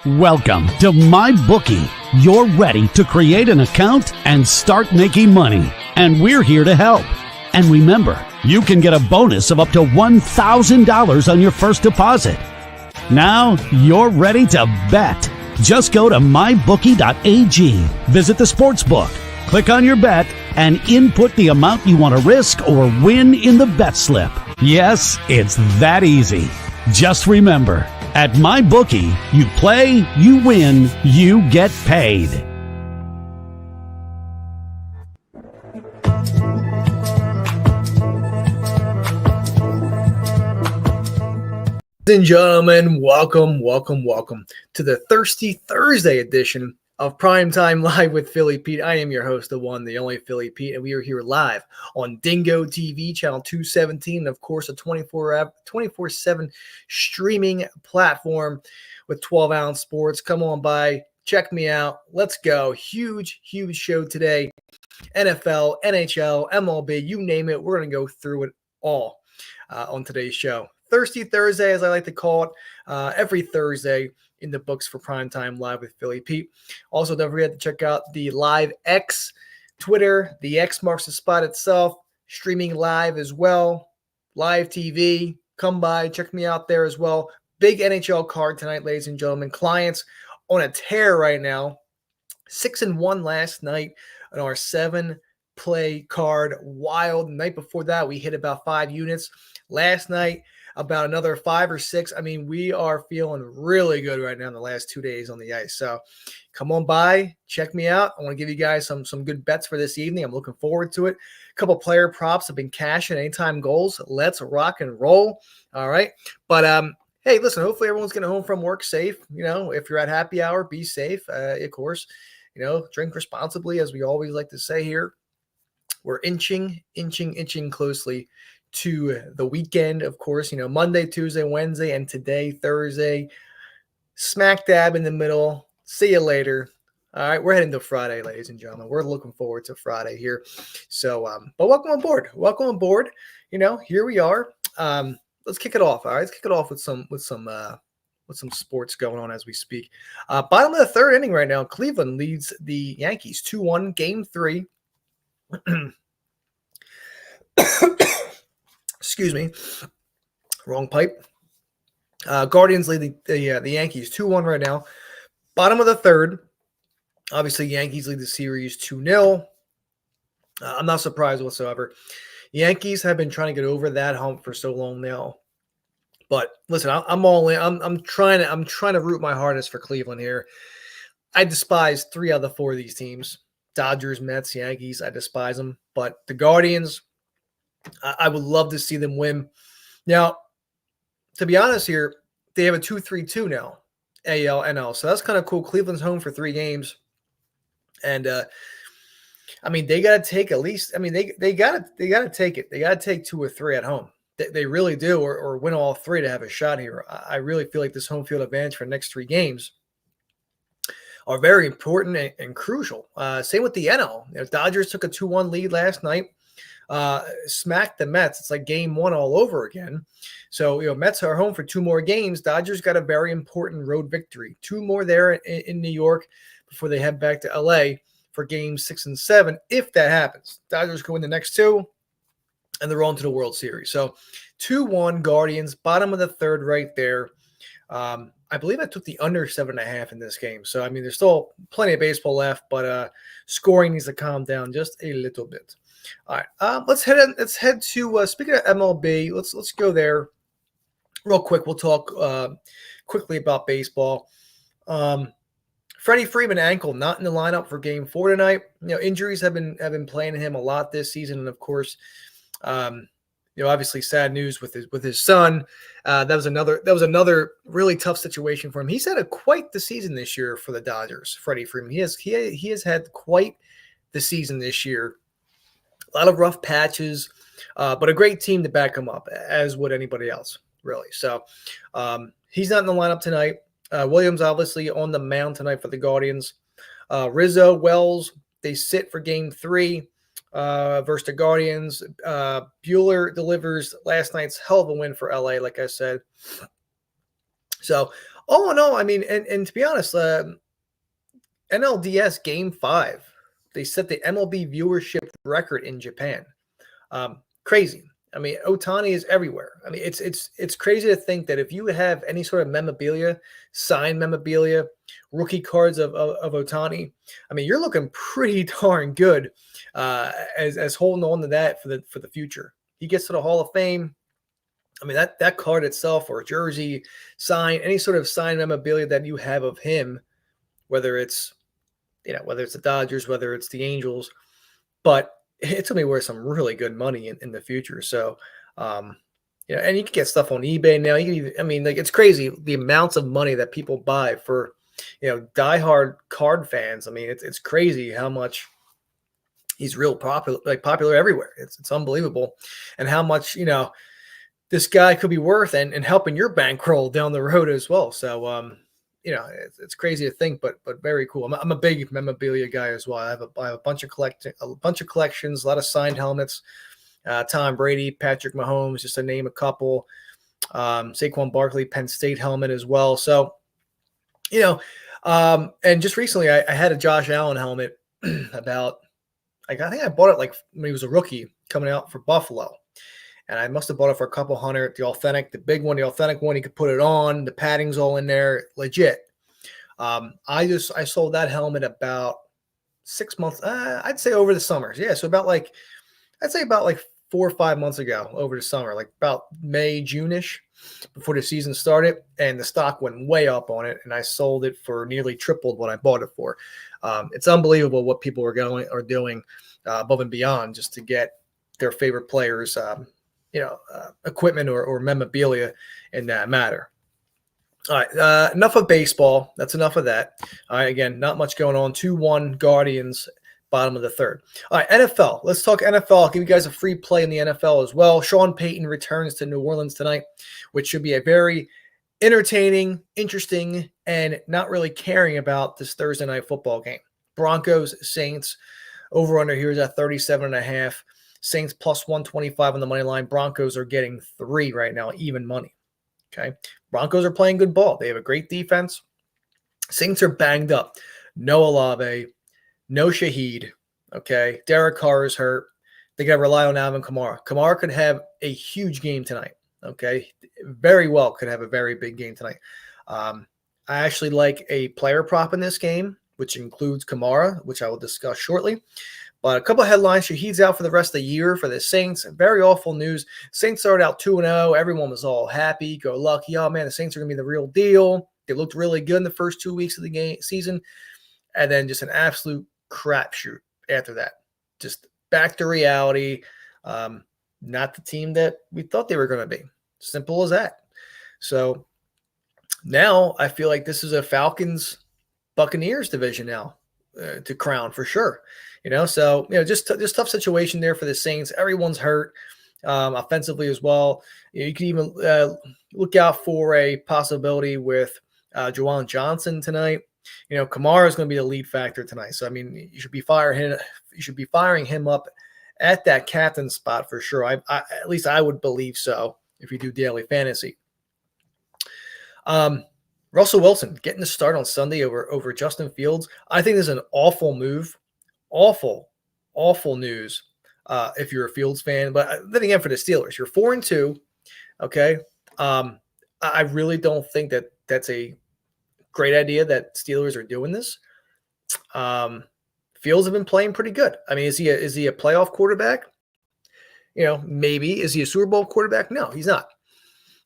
Welcome to MyBookie. You're ready to create an account and start making money. And we're here to help. And remember, you can get a bonus of up to $1,000 on your first deposit. Now you're ready to bet. Just go to mybookie.ag, visit the sportsbook, click on your bet, and input the amount you want to risk or win in the bet slip. Yes, it's that easy. Just remember, at MyBookie, you play, you win, you get paid. Ladies and gentlemen, welcome to the Thirsty Thursday edition of Primetime Live with Philly Pete. I am your host, the one, the only Philly Pete, and we are here live on Dingo TV, channel 217, and of course a 24/7 streaming platform with 12-ounce sports. Come on by, check me out. Let's go. Huge show today. NFL, NHL, MLB, you name it. We're going to go through it all on today's show. Thirsty Thursday, as I like to call it, every Thursday in the books for Primetime Live with Philly Pete. Also, don't forget to check out the Live X Twitter. The X marks the spot itself. Streaming live as well. Live TV. Come by. Check me out there as well. Big NHL card tonight, ladies and gentlemen. Clients on a tear right now. 6-1 last night on our 7-play card. Wild. The night before that, we hit about 5 units. Last night, about another 5 or 6. I mean, we are feeling really good right now in the last 2 days on the ice. So come on by, check me out. I want to give you guys some good bets for this evening. I'm looking forward to it. A couple player props have been cashing, anytime goals. Let's rock and roll. All right. But hey, listen, hopefully everyone's getting home from work safe. You know, if you're at happy hour, be safe. Of course, you know, drink responsibly, as we always like to say here. We're inching closely to the weekend, of course, you know, Monday, Tuesday, Wednesday, and today, Thursday, smack dab in the middle. See you later. All right, we're heading to Friday, ladies and gentlemen. We're looking forward to Friday here. So, but welcome on board. Welcome on board. You know, here we are. Let's kick it off. All right, let's kick it off with some sports going on as we speak. Bottom of the third inning right now. Cleveland leads the Yankees 2-1, Game 3. Excuse me, wrong pipe. Guardians lead the Yankees 2-1 right now. Bottom of the third. Obviously, Yankees lead the series 2-0. I'm not surprised whatsoever. Yankees have been trying to get over that hump for so long now. But listen, I'm all in. I'm trying to root my hardest for Cleveland here. I despise 3 out of the 4 of these teams: Dodgers, Mets, Yankees. I despise them. But the Guardians, I would love to see them win. Now, to be honest here, they have a 2-3-2 now, AL, NL. So that's kind of cool. Cleveland's home for 3 games. And, I mean, they got to take at least – I mean, they got to take it. They got to take 2 or 3 at home. They really do, or win all 3 to have a shot here. I really feel like this home field advantage for the next 3 games are very important and crucial. Same with the NL. You know, Dodgers took a 2-1 lead last night. Smacked the Mets. It's like game 1 all over again. So, you know, Mets are home for 2 more games. Dodgers got a very important road victory. 2 more there in New York before they head back to LA for games 6 and 7. If that happens, Dodgers go win the next 2 and they're on to the World Series. So 2-1 Guardians, bottom of the third right there. I believe I took the under 7.5 in this game. So, I mean, there's still plenty of baseball left, but scoring needs to calm down just a little bit. All right, let's head to speaking of MLB. Let's go there real quick. We'll talk quickly about baseball. Freddie Freeman ankle not in the lineup for Game 4 tonight. You know, injuries have been playing him a lot this season, and of course, you know, obviously sad news with his son. That was another really tough situation for him. He's had quite the season this year for the Dodgers. Freddie Freeman. He has had quite the season this year. A lot of rough patches, but a great team to back him up, as would anybody else, really. So he's not in the lineup tonight. Williams obviously on the mound tonight for the Guardians. Rizzo, Wells, they sit for Game 3 versus the Guardians. Buehler delivers last night's hell of a win for LA, like I said. So Oh no, I mean, and to be honest, NLDS Game 5, they set the MLB viewership record in Japan. Crazy. I mean, Otani is everywhere. I mean, it's crazy to think that if you have any sort of memorabilia, signed memorabilia, rookie cards of Otani, I mean, you're looking pretty darn good as holding on to that for the future. He gets to the Hall of Fame. I mean, that card itself, or a jersey, sign, any sort of signed memorabilia that you have of him, whether it's whether it's the Dodgers, whether it's the Angels, but it's gonna be worth some really good money in the future. So, and you can get stuff on eBay now. You can even, I mean, like, it's crazy the amounts of money that people buy for, diehard card fans. I mean, it's crazy how much he's real popular everywhere. It's unbelievable, and how much this guy could be worth and helping your bankroll down the road as well. So, it's crazy to think, but very cool. I'm a big memorabilia guy as well. I have a bunch of collections, a lot of signed helmets. Tom Brady, Patrick Mahomes, just to name a couple. Saquon Barkley, Penn State helmet as well. So, and just recently I had a Josh Allen helmet about, I think I bought it like when he was a rookie coming out for Buffalo. And I must have bought it for a couple hundred. The big one, the authentic one, you could put it on. The padding's all in there, legit. I sold that helmet about 6 months. I'd say over the summer. Yeah, so about like 4 or 5 months ago, over the summer, like about May, June-ish, before the season started, and the stock went way up on it, and I sold it for nearly tripled what I bought it for. It's unbelievable what people are doing above and beyond just to get their favorite players. Equipment or memorabilia in that matter. All right, enough of baseball. That's enough of that. All right, again, not much going on. 2-1 Guardians, bottom of the third. All right, NFL. Let's talk NFL. I'll give you guys a free play in the NFL as well. Sean Payton returns to New Orleans tonight, which should be a very entertaining, interesting, and not really caring about this Thursday night football game. Broncos, Saints, over under here is at 37.5. Saints plus 125 on the money line. Broncos are getting 3 right now, even money. Okay. Broncos are playing good ball. They have a great defense. Saints are banged up. No Olave, no Shaheed. Okay. Derek Carr is hurt. They got to rely on Alvin Kamara. Kamara could have a huge game tonight. Okay. Very well could have a very big game tonight. I actually like a player prop in this game, which includes Kamara, which I will discuss shortly. But a couple of headlines. Shaheed's out for the rest of the year for the Saints. Very awful news. Saints started out 2-0. Everyone was all happy, go lucky. Oh, man, the Saints are going to be the real deal. They looked really good in the first 2 weeks of the season. And then just an absolute crapshoot after that. Just back to reality. Not the team that we thought they were going to be. Simple as that. So now I feel like this is a Falcons-Buccaneers division now to crown for sure. So just tough situation there for the Saints. Everyone's hurt offensively as well. You can even look out for a possibility with Juwan Johnson tonight. Kamara is going to be the lead factor tonight. So I mean, you should be firing him up at that captain spot for sure. I at least I would believe so if you do daily fantasy. Russell Wilson getting the start on Sunday over Justin Fields. I think this is an awful move. Awful news if you're a Fields fan. But then again, for the Steelers, you're 4-2. Okay. I really don't think that that's a great idea that Steelers are doing this. Fields have been playing pretty good. I mean, is he a playoff quarterback? Maybe. Is he a Super Bowl quarterback? No, he's not.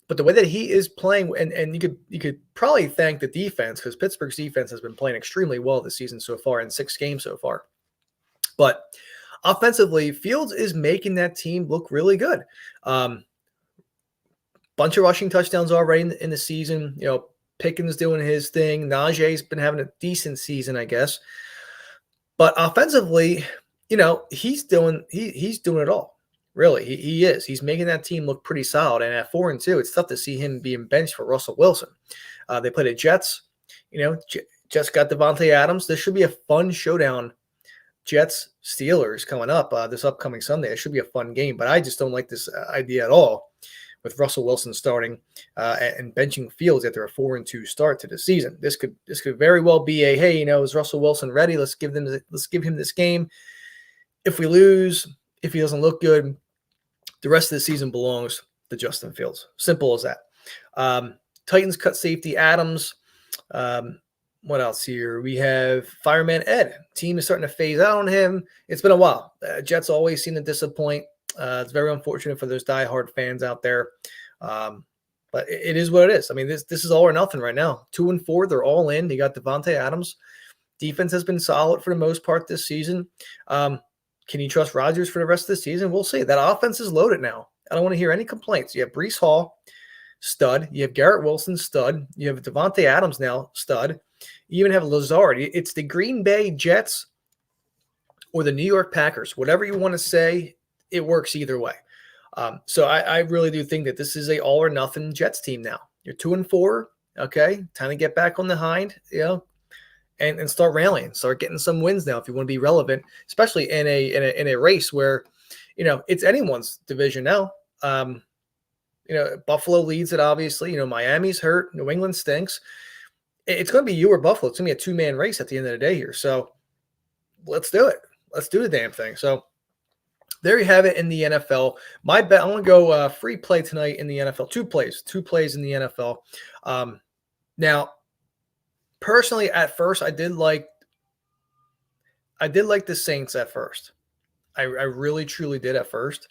But the way that he is playing, and you could probably thank the defense, because Pittsburgh's defense has been playing extremely well this season so far in 6 games so far. But offensively, Fields is making that team look really good. Bunch of rushing touchdowns already in the season. Pickens doing his thing. Najee's been having a decent season, I guess. But offensively, he's doing it all. Really, he is. He's making that team look pretty solid. And at 4-2, it's tough to see him being benched for Russell Wilson. They played the Jets. Jets got Devontae Adams. This should be a fun showdown. Jets Steelers coming up this upcoming Sunday. It should be a fun game, but I just don't like this idea at all, with Russell Wilson starting and benching Fields after a 4-2 start to the season. This could very well be a, hey, is Russell Wilson ready? Let's give him this game. If we lose, if he doesn't look good, the rest of the season belongs to Justin Fields. Simple as that. Titans cut safety Adams. What else here? We have Fireman Ed. Team is starting to phase out on him. It's been a while. Jets always seem to disappoint. It's very unfortunate for those diehard fans out there. But it is what it is. I mean, this is all or nothing right now. 2-4, they're all in. You got Devontae Adams. Defense has been solid for the most part this season. Can you trust Rodgers for the rest of the season? We'll see. That offense is loaded now. I don't want to hear any complaints. You have Breece Hall, stud. You have Garrett Wilson, stud. You have Devontae Adams now, stud. You even have Lazard. It's the Green Bay Jets or the New York Packers. Whatever you want to say, it works either way. So I really do think that this is a all or nothing Jets team now. You're 2-4. Okay, time to get back on the hind, and start rallying, start getting some wins now if you want to be relevant, especially in a race where, it's anyone's division now. Buffalo leads it, obviously. Miami's hurt. New England stinks. It's going to be you or Buffalo. It's going to be a two-man race at the end of the day here. So let's do it. Let's do the damn thing. So there you have it in the NFL. My bet, I'm going to go free play tonight in the NFL. Two plays in the NFL. Now, personally, at first, I did like the Saints at first. I really, truly did at first.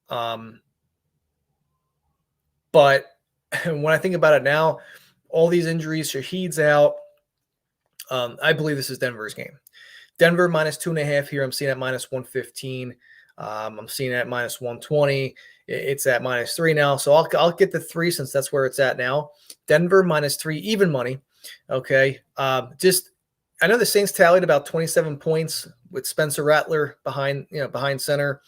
But when I think about it now, all these injuries, Shaheed's out. I believe this is Denver's game. Denver minus 2.5 here. I'm seeing at minus 115. I'm seeing at minus 120. It's at minus 3 now. So I'll get the 3 since that's where it's at now. Denver minus 3, even money. Okay. I know the Saints tallied about 27 points with Spencer Rattler behind center.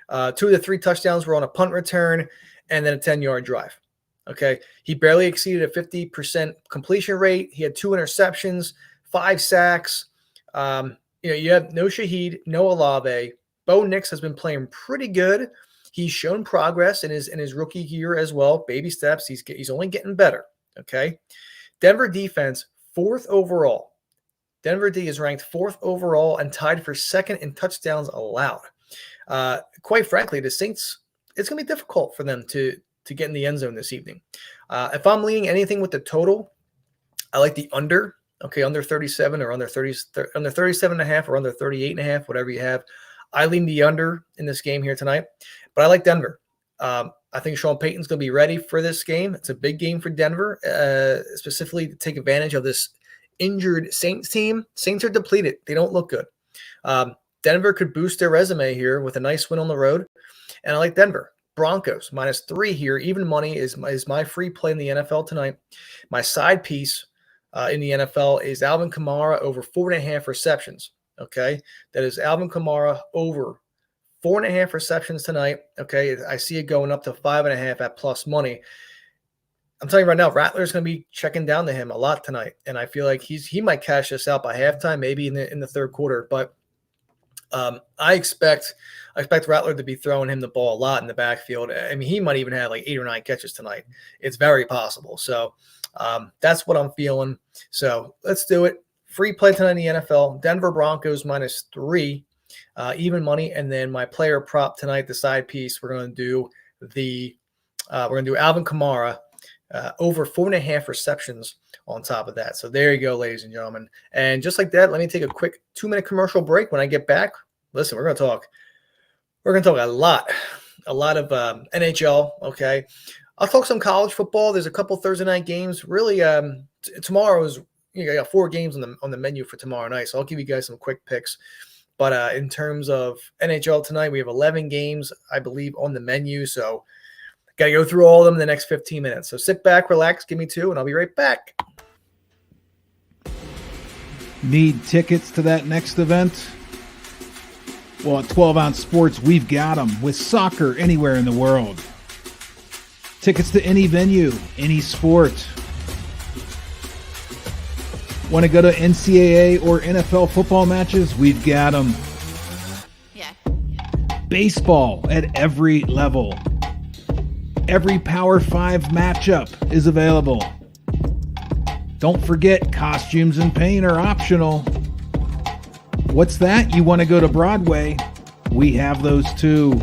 2 of the 3 touchdowns were on a punt return and then a 10-yard drive. Okay. He barely exceeded a 50% completion rate. He had 2 interceptions, 5 sacks. You have no Shaheed, no Olave. Bo Nix has been playing pretty good. He's shown progress in his rookie year as well. Baby steps. He's only getting better. Okay. Denver defense, 4th overall. Denver D is ranked 4th overall and tied for 2nd in touchdowns allowed. Quite frankly, the Saints, it's going to be difficult for them to get in the end zone this evening. If I'm leaning anything with the total, I like the under. Okay, under 37 or under 37.5 or under 38.5, whatever you have. I lean the under in this game here tonight, but I like Denver. I think Sean Payton's going to be ready for this game. It's a big game for Denver, specifically to take advantage of this injured Saints team. Saints are depleted. They don't look good. Denver could boost their resume here with a nice win on the road, and I like Denver. Broncos minus 3 here. Even money is my free play in the NFL tonight. My side piece in the NFL is Alvin Kamara over 4.5 receptions. Okay, that is Alvin Kamara over 4.5 receptions tonight. Okay, I see it going up to 5.5 at plus money. I'm telling you right now, Rattler's going to be checking down to him a lot tonight, and I feel like he might cash this out by halftime, maybe in the third quarter. But I expect Rattler to be throwing him the ball a lot in the backfield. I mean, he might even have like 8 or 9 catches tonight. It's very possible. So that's what I'm feeling. So let's do it. Free play tonight in the NFL. Denver Broncos minus 3, even money, and then my player prop tonight, the side piece. We're going to do Alvin Kamara over 4.5 receptions on top of that. So there you go, ladies and gentlemen. And just like that, let me take a quick 2-minute commercial break. When I get back, listen, we're going to talk a lot of NHL. Okay. I'll talk some college football. There's a couple Thursday night games. Really, tomorrow is, I got 4 games on the menu for tomorrow night. So I'll give you guys some quick picks. But in terms of NHL tonight, we have 11 games, I believe, on the menu. So got to go through all of them in the next 15 minutes. So sit back, relax, give me 2, and I'll be right back. Need tickets to that next event? Well, at 12 Ounce Sports, we've got them with soccer anywhere in the world. Tickets to any venue, any sport. Want to go to NCAA or NFL football matches? We've got them. Yeah. Baseball at every level. Every Power 5 matchup is available. Don't forget, costumes and paint are optional. What's that? You want to go to Broadway? We have those too.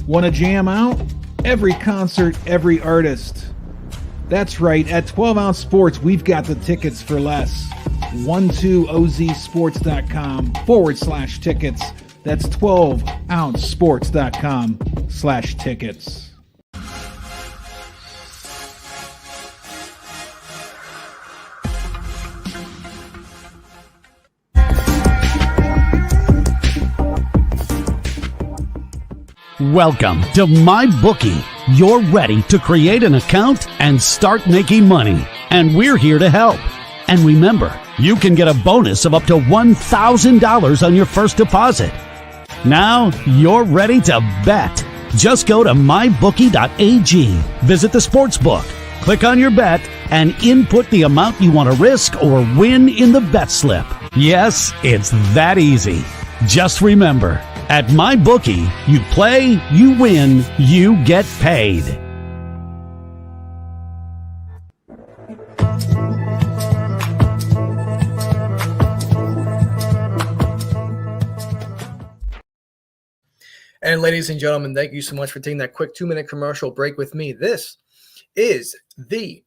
Want to jam out? Every concert, every artist. That's right, at 12 Ounce Sports, we've got the tickets for less. 12ozsports.com/tickets. That's 12ouncesports.com/tickets. Welcome to MyBookie. You're ready to create an account and start making money. And we're here to help. And remember, you can get a bonus of up to $1,000 on your first deposit. Now you're ready to bet. Just go to mybookie.ag, visit the sportsbook, click on your bet, and input the amount you want to risk or win in the bet slip. Yes, it's that easy. Just remember, at MyBookie, you play, you win, you get paid. And ladies and gentlemen, thank you so much for taking that quick 2-minute commercial break with me. This is the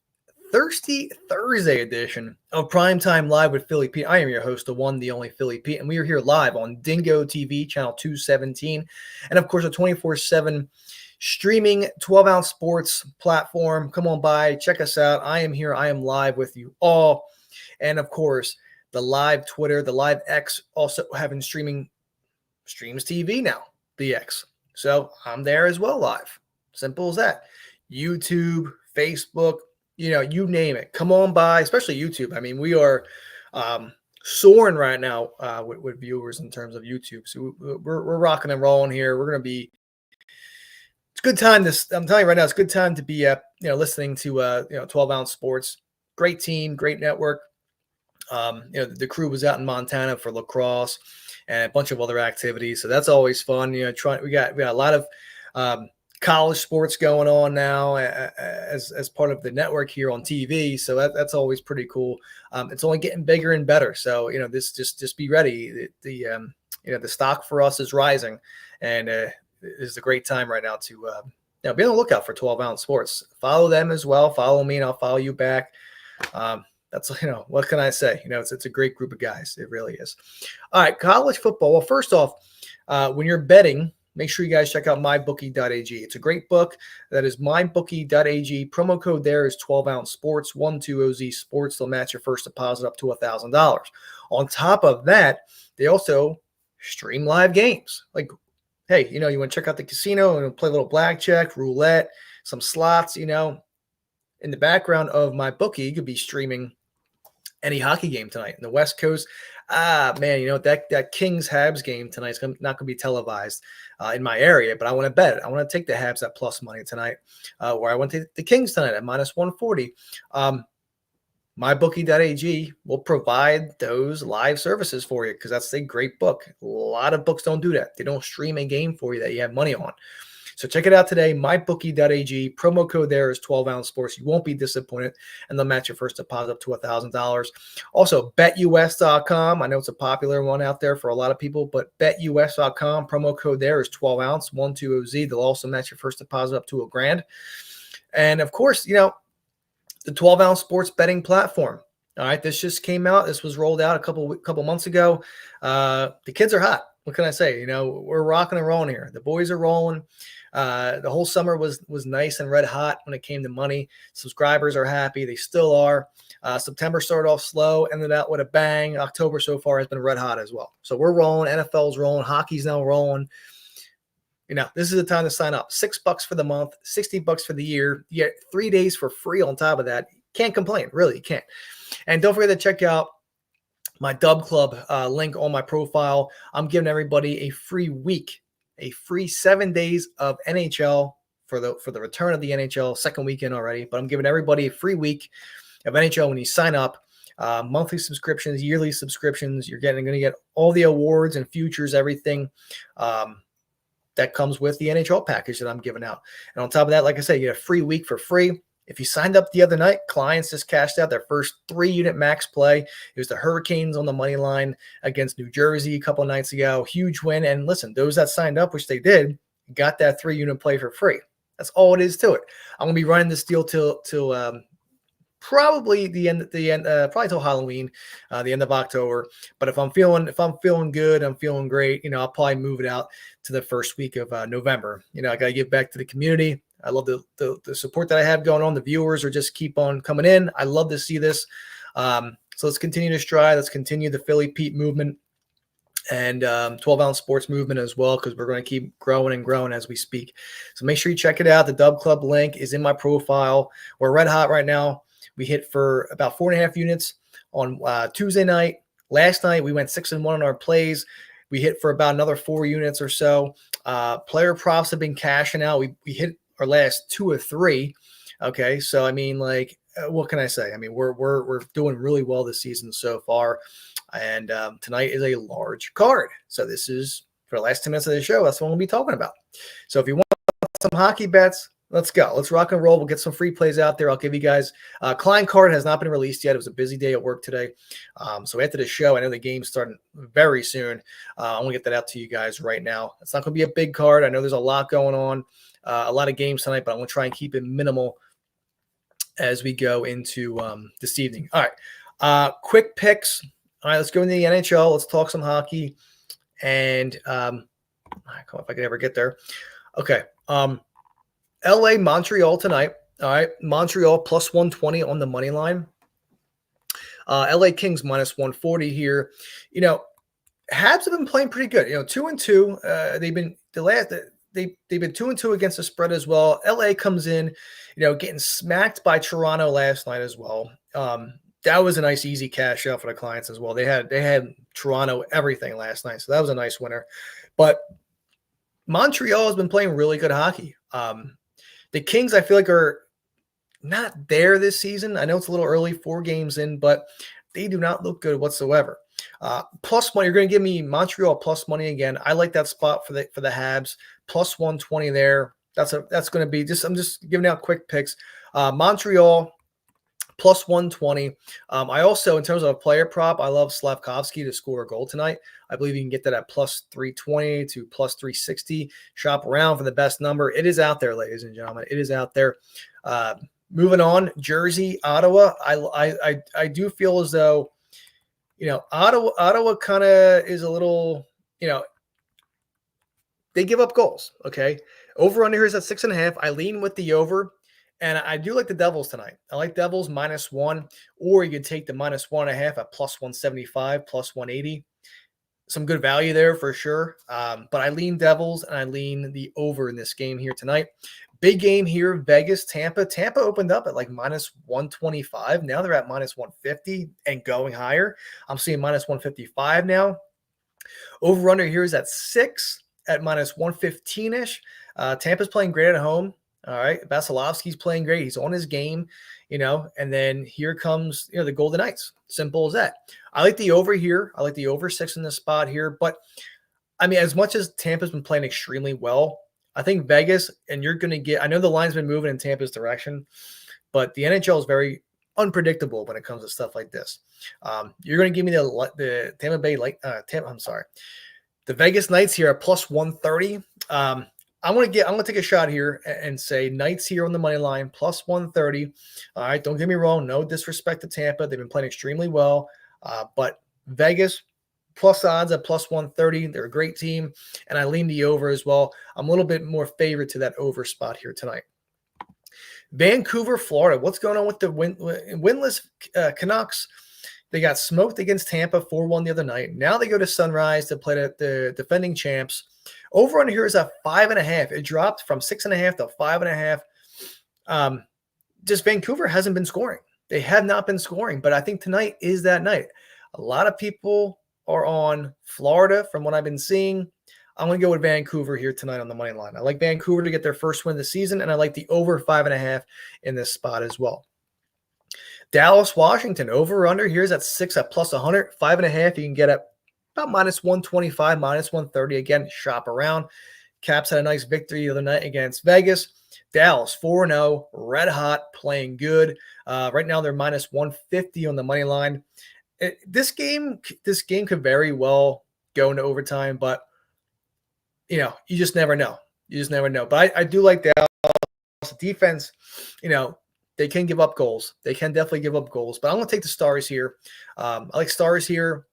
Thirsty Thursday edition of Primetime Live with Philly Pete. I am your host, the one, the only Philly Pete, and we are here live on Dingo TV, channel 217, and of course a 24/7 streaming 12 Ounce Sports platform. Come on by, check us out. I am here. I am live with you all, and of course the live Twitter, the live X, also having streams TV now, the X. So I'm there as well live. Simple as that. YouTube, Facebook. You name it. Come on by, especially YouTube. I mean, we are soaring right now with viewers in terms of YouTube. So we're rocking and rolling here. We're going to be. It's a good time. I'm telling you right now, it's a good time to be listening to 12 Ounce Sports. Great team, great network. The crew was out in Montana for lacrosse and a bunch of other activities. So that's always fun. We got a lot of college sports going on now as part of the network here on TV. So that's always pretty cool. It's only getting bigger and better. So, this just be ready. The stock for us is rising, and it is a great time right now to be on the lookout for 12 Ounce Sports. Follow them as well. Follow me and I'll follow you back. That's, what can I say? It's a great group of guys. It really is. All right. College football. Well, first off, when you're betting, make sure you guys check out mybookie.ag. It's a great book. That is mybookie.ag. Promo code there is 12 Ounce Sports, 12OZ Sports. They'll match your first deposit up to $1,000. On top of that, they also stream live games. Like, hey, you want to check out the casino and play a little blackjack, roulette, some slots, in the background of MyBookie, you could be streaming any hockey game tonight in the West Coast. Man, that Kings Habs game tonight is not going to be televised in my area, but I want to bet it. I want to take the Habs at plus money tonight, where I want to take the Kings tonight at minus 140. MyBookie.ag will provide those live services for you because that's a great book. A lot of books don't do that. They don't stream a game for you that you have money on. So check it out today, mybookie.ag. Promo code there is 12 Ounce Sports. You won't be disappointed, and they'll match your first deposit up to $1,000. Also, betus.com. I know it's a popular one out there for a lot of people, but betus.com, promo code there is 12 Ounce, 12OZ. They'll also match your first deposit up to $1,000. And of course, the 12 Ounce Sports betting platform. All right, this just came out. This was rolled out a couple months ago. The kids are hot. What can I say? We're rocking and rolling here. The boys are rolling. The whole summer was nice and red hot when it came to money. Subscribers are happy. They still are. September started off slow, ended out with a bang. October so far has been red hot as well. So we're rolling. NFL's rolling. Hockey's now rolling. This is the time to sign up. $6 for the month, $60 for the year. You get 3 days for free on top of that. Can't complain. Really, you can't. And don't forget to check out my Dub Club link on my profile. I'm giving everybody a free week, a free 7 days of NHL for the return of the NHL, second weekend already. But I'm giving everybody a free week of NHL when you sign up. Monthly subscriptions, yearly subscriptions. You're going to get all the awards and futures, everything. that comes with the NHL package that I'm giving out. And on top of that, like I said, you get a free week for free. If you signed up the other night, clients just cashed out their first 3-unit max play. It was the Hurricanes on the money line against New Jersey a couple of nights ago. Huge win. And listen, those that signed up, which they did, got that 3-unit play for free. That's all it is to it. I'm going to be running this deal till probably probably till Halloween, the end of October. But if I'm feeling good, I'm feeling great, I'll probably move it out to the first week of November. I got to give back to the community. I love the support that I have going on. The viewers are just keep on coming in. I love to see this. So let's continue to strive. Let's continue the Philly Pete movement and 12-ounce sports movement as well, because we're going to keep growing and growing as we speak. So make sure you check it out. The Dub Club link is in my profile. We're red hot right now. We hit for about 4.5 units on Tuesday night. Last night, we went 6-1 on our plays. We hit for about another 4 units or so. Player props have been cashing out. We hit our last 2 or 3. Okay, so I mean, what can I say? I mean, we're doing really well this season so far, and tonight is a large card. So this is for the last 10 minutes of the show. That's what we'll be talking about. So if you want some hockey bets, let's go. Let's rock and roll. We'll get some free plays out there. I'll give you guys Klein card has not been released yet. It was a busy day at work today. So after the show, I know the game's starting very soon. I'm going to get that out to you guys right now. It's not going to be a big card. I know there's a lot going on, a lot of games tonight, but I'm going to try and keep it minimal as we go into this evening. All right. Quick picks. All right, let's go into the NHL. Let's talk some hockey. And I don't know if I can ever get there. Okay. LA, Montreal tonight. All right. Montreal plus 120 on the money line. LA Kings minus 140 here. Habs have been playing pretty good. 2-2. They've been they've been 2-2 against the spread as well. LA comes in, getting smacked by Toronto last night as well. That was a nice easy cash out for the clients as well. They had Toronto everything last night, so that was a nice winner. But Montreal has been playing really good hockey. The Kings, I feel like, are not there this season. I know it's a little early, 4 games in, but they do not look good whatsoever. Plus money, you're going to give me Montreal plus money again. I like that spot for the Habs, plus 120 there. That's going to be I'm just giving out quick picks. Montreal plus 120. I also, in terms of a player prop, I love Slavkovsky to score a goal tonight. I believe you can get that at plus 320 to plus 360. Shop around for the best number. It is out there, ladies and gentlemen. It is out there. Moving on, Jersey, Ottawa. I do feel as though, Ottawa kind of is a little, they give up goals. Okay. Over under here is at 6.5. I lean with the over. And I do like the Devils tonight. I like Devils -1, or you could take the -1.5 at plus 175, plus 180. Some good value there for sure. But I lean Devils and I lean the over in this game here tonight. Big game here, Vegas, Tampa. Tampa opened up at like -125. Now they're at -150 and going higher. I'm seeing -155 now. Over under here is at 6 at -115-ish. Tampa's playing great at home. All right. Vasilevsky's playing great. He's on his game, and then here comes, the Golden Knights. Simple as that. I like the over here. I like the over 6 in this spot here. But I mean, as much as Tampa's been playing extremely well, I think Vegas, and you're going to get, I know the line's been moving in Tampa's direction, but the NHL is very unpredictable when it comes to stuff like this. You're going to give me the Tampa Bay, the Vegas Knights here at plus 130. I'm going to take a shot here and say Knights here on the money line, plus 130. All right, don't get me wrong. No disrespect to Tampa. They've been playing extremely well. But Vegas, plus odds at plus 130. They're a great team. And I lean the over as well. I'm a little bit more favored to that over spot here tonight. Vancouver, Florida. What's going on with the winless Canucks? They got smoked against Tampa 4-1 the other night. Now they go to Sunrise to play the defending champs. Over on here is at 5.5. It dropped from 6.5 to 5.5. Just Vancouver hasn't been scoring. They have not been scoring, but I think tonight is that night. A lot of people are on Florida from what I've been seeing. I'm going to go with Vancouver here tonight on the money line. I like Vancouver to get their first win of the season, and I like the over 5.5 in this spot as well. Dallas, Washington, over under here is at 6 at plus 100. 5.5 you can get at about -125, -130. Again, shop around. Caps had a nice victory the other night against Vegas. Dallas 4-0, red hot, playing good. Right now they're minus 150 on the money line. This game could very well go into overtime, but you just never know. But I do like Dallas defense. They can give up goals. They can definitely give up goals. But I'm going to take the Stars here. I like Stars here.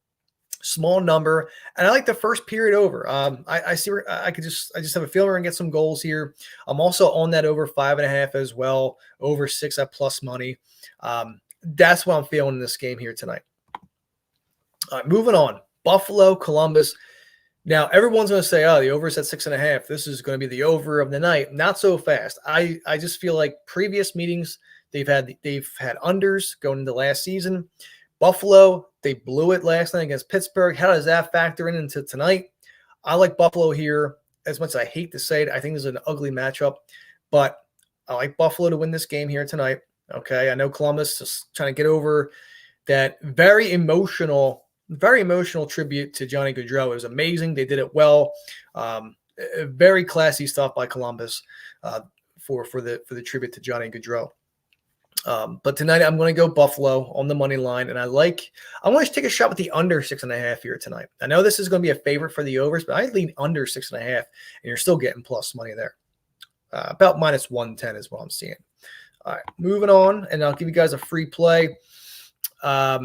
Small number, and I like the first period over. I see where I just have a feeling we're gonna get some goals here. I'm also on that over 5.5 as well, over 6 at plus money. That's what I'm feeling in this game here tonight. All right, moving on. Buffalo, Columbus. Now everyone's gonna say, "Oh, the over is at 6.5. This is gonna be the over of the night." Not so fast. I just feel like previous meetings they've had unders going into last season. Buffalo, they blew it last night against Pittsburgh. How does that factor into tonight? I like Buffalo here. As much as I hate to say it, I think this is an ugly matchup, but I like Buffalo to win this game here tonight. Okay, I know Columbus is trying to get over that very emotional tribute to Johnny Gaudreau. It was amazing. They did it well. Very classy stuff by Columbus for the tribute to Johnny Gaudreau. But tonight I'm going to go Buffalo on the money line, and I want to take a shot with the under 6.5 here tonight. I know this is going to be a favorite for the overs, but I lean under 6.5, and you're still getting plus money there. About minus 110 is what I'm seeing. All right, moving on, and I'll give you guys a free play. I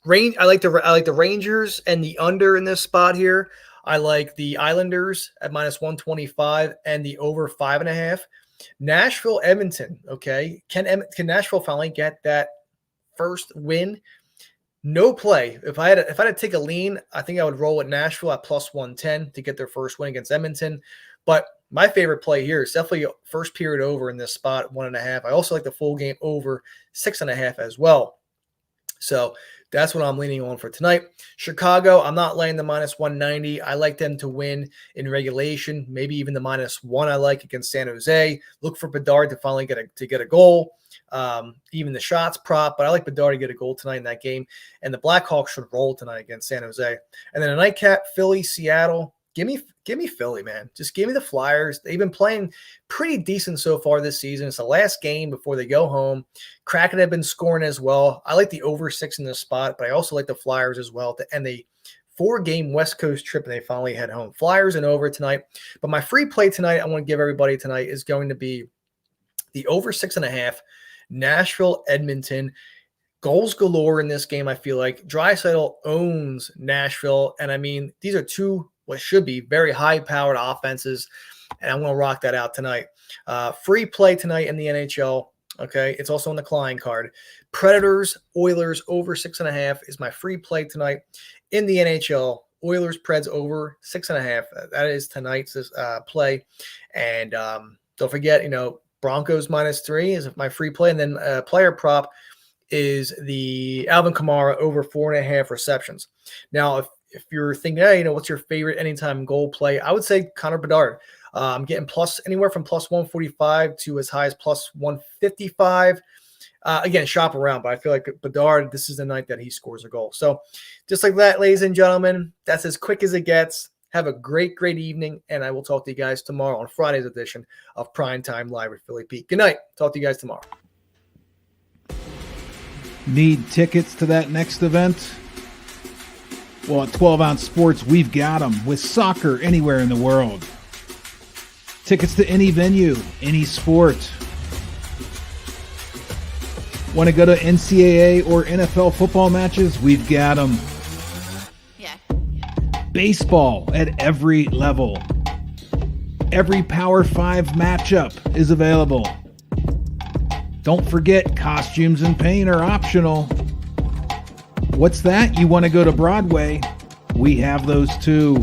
like the Rangers and the under in this spot here. I like the Islanders at minus 125 and the over 5.5. Nashville, Edmonton. Okay, can Nashville finally get that first win? No play. If I had to take a lean, I think I would roll with Nashville at plus 110 to get their first win against Edmonton. But my favorite play here is definitely first period over in this spot, 1.5. I also like the full game over 6.5 as well. So that's what I'm leaning on for tonight. Chicago, I'm not laying the minus 190. I like them to win in regulation, maybe even the -1 I like against San Jose. Look for Bedard to finally get a goal. Even the shots prop, but I like Bedard to get a goal tonight in that game. And the Blackhawks should roll tonight against San Jose. And then a nightcap, Philly, Seattle. Give me Philly, man. Just give me the Flyers. They've been playing pretty decent so far this season. It's the last game before they go home. Kraken have been scoring as well. I like the over 6 in this spot, but I also like the Flyers as well to end the 4-game West Coast trip, and they finally head home. Flyers and over tonight. But my free play tonight, I want to give everybody tonight, is going to be the over 6.5, Nashville, Edmonton. Goals galore in this game, I feel like. Draisaitl owns Nashville, and I mean, these are two what should be very high-powered offenses, and I'm going to rock that out tonight. Free play tonight in the NHL, okay? It's also on the Klein card. Predators, Oilers, over 6.5 is my free play tonight in the NHL. Oilers, Preds, over 6.5. That is tonight's play. And don't forget, Broncos -3 is my free play, and then player prop is the Alvin Kamara over 4.5 receptions. Now, if you're thinking, hey, what's your favorite anytime goal play? I would say Connor Bedard. I'm getting anywhere from plus 145 to as high as plus 155. Again, shop around, but I feel like Bedard, this is the night that he scores a goal. So just like that, ladies and gentlemen, that's as quick as it gets. Have a great, great evening, and I will talk to you guys tomorrow on Friday's edition of Primetime Live with Philly Pete. Good night. Talk to you guys tomorrow. Need tickets to that next event? Well, at 12 Ounce Sports, we've got them with soccer anywhere in the world. Tickets to any venue, any sport. Want to go to NCAA or NFL football matches? We've got them. Yeah. Baseball at every level. Every Power 5 matchup is available. Don't forget, costumes and paint are optional. What's that? You want to go to Broadway? We have those too.